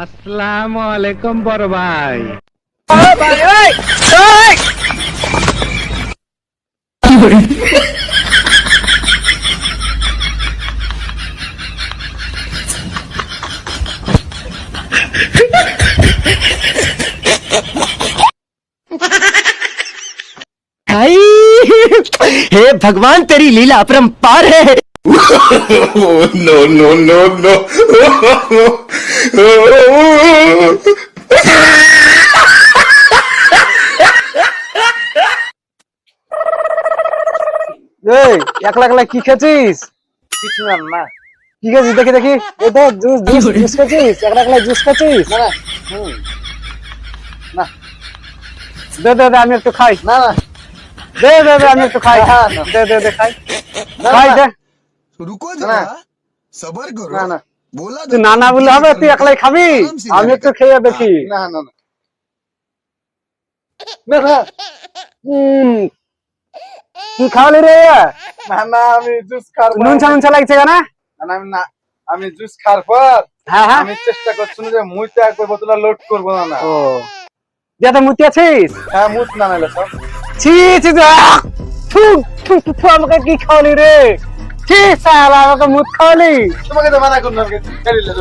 আসসালামু আলাইকুম বড় ভাই। भाई हे भगवान तेरी लीला अपरंपार है। no, no, no, no. এই একলা একলা কি খেয়েছিস? কিছু না না কি খেয়েছিস দেখি দেখি। এই তো জুস জুস জুস খেয়েছিস, একলা একলা জুস খেয়েছিস? না না না দে দে দে আমি একটু খাই। না না দে দে দে আমি একটু খাই। না, না। দে দে দে খাই। না, খাই না। দে। रुको ना। जरा सबर करो না না बोला তুই না না বললে হবে? তুই একলাই খাবি? आराम से আমি একটু जाएगा। খেয়ে দেখি। না না না না না কি খাওয়ালি রে? না না আমি জুস খাওয়ার পর নুনছা নুনছা লাগছে কেন? না, না, আমি না আমি জুস খাওয়ার পর হ্যাঁ হ্যাঁ। আমি চেষ্টা করছি যে মুইতে একবার বোতল লোড করবো না না ও যেটা মুতি আছিস? হ্যাঁ মুত না নাইলে সব ছি ছি থু থু থু থু, আমাকে কি খাওয়ালি রে? ছি শালা আমাকে মুত খাওয়ালি। তোমাকে তো মানা করলাম খেলিলে